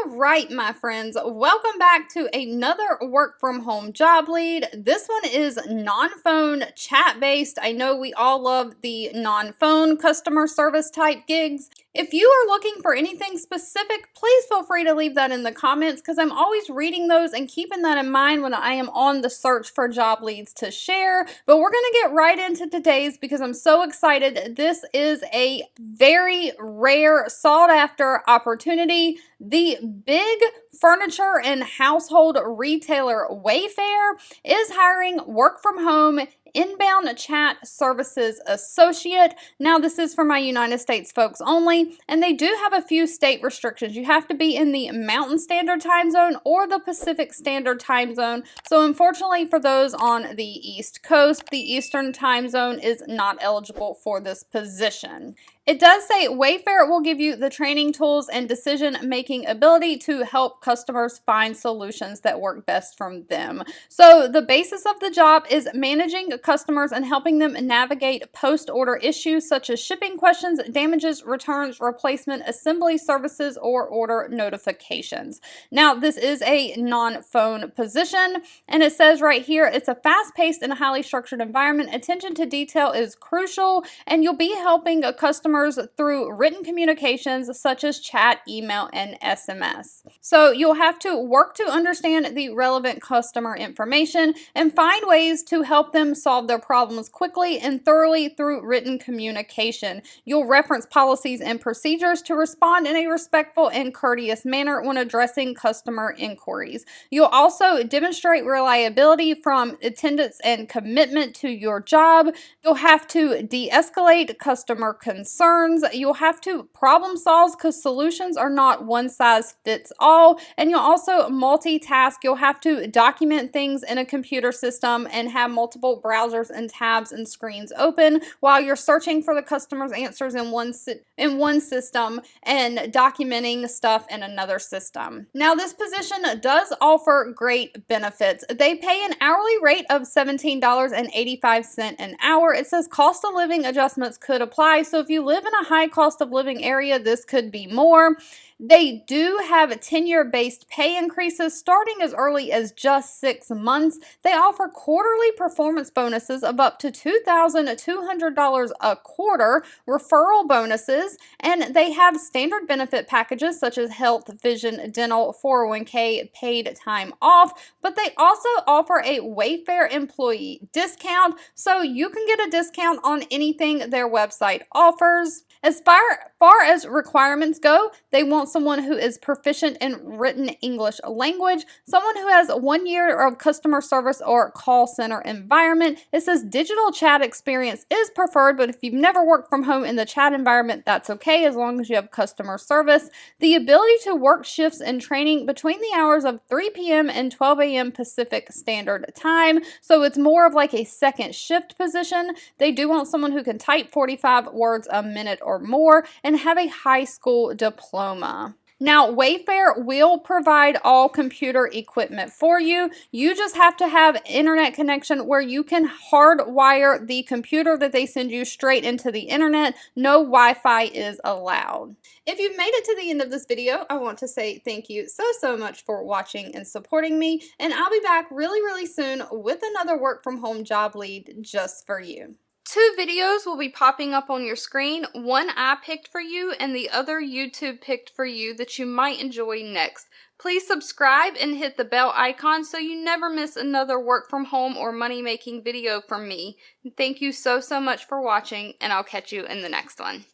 All right, my friends, welcome back to another work from home job lead. This one is non-phone chat based. I know we all love the non-phone customer service type gigs. If you are looking for anything specific, please feel free to leave that in the comments because I'm always reading those and keeping that in mind when I am on the search for job leads to share. But we're going to get right into today's because I'm so excited. This is a very rare, sought after opportunity. The big furniture and household retailer Wayfair is hiring work from home inbound chat services associate. Now, this is for my United States folks only, and they do have a few state restrictions. You have to be in the Mountain Standard Time Zone or the Pacific Standard Time Zone. So unfortunately for those on the East Coast, the Eastern Time Zone is not eligible for this position. It does say Wayfair will give you the training tools and decision-making ability to help customers find solutions that work best for them. So the basis of the job is managing customers and helping them navigate post-order issues such as shipping questions, damages, returns, replacement, assembly services, or order notifications. Now, this is a non-phone position, and it says right here, it's a fast-paced and highly structured environment. Attention to detail is crucial, and you'll be helping customers through written communications such as chat, email, and SMS. So you'll have to work to understand the relevant customer information and find ways to help them solve their problems quickly and thoroughly through written communication. You'll reference policies and procedures to respond in a respectful and courteous manner when addressing customer inquiries. You'll also demonstrate reliability from attendance and commitment to your job. You'll have to de-escalate customer concerns. You'll have to problem solve because solutions are not one size fits all. And you'll also multitask. You'll have to document things in a computer system and have multiple browsers and tabs and screens open while you're searching for the customer's answers in one system and documenting stuff in another system. Now, this position does offer great benefits. They pay an hourly rate of $17.85 an hour. It says cost of living adjustments could apply. So if you live in a high cost of living area, this could be more. They do have tenure-based pay increases starting as early as just 6 months. They offer quarterly performance bonuses of up to $2,200 a quarter, referral bonuses, and they have standard benefit packages such as health, vision, dental, 401k, paid time off, but they also offer a Wayfair employee discount, so you can get a discount on anything their website offers. As far as requirements go, they want someone who is proficient in written English language, someone who has 1 year of customer service or call center environment. It says digital chat experience is preferred, but if you've never worked from home in the chat environment, that's okay as long as you have customer service. The ability to work shifts and training between the hours of 3 p.m. and 12 a.m. Pacific Standard Time, so it's more of like a second shift position. They do want someone who can type 45 words a minute or more and have a high school diploma. Now, Wayfair will provide all computer equipment for you. You just have to have internet connection where you can hardwire the computer that they send you straight into the internet. No Wi-Fi is allowed. If you've made it to the end of this video, I want to say thank you so much for watching and supporting me, and I'll be back really soon with another work from home job lead just for you. 2 videos will be popping up on your screen. One I picked for you and the other YouTube picked for you that you might enjoy next. Please subscribe and hit the bell icon so you never miss another work from home or money making video from me. Thank you so much for watching, and I'll catch you in the next one.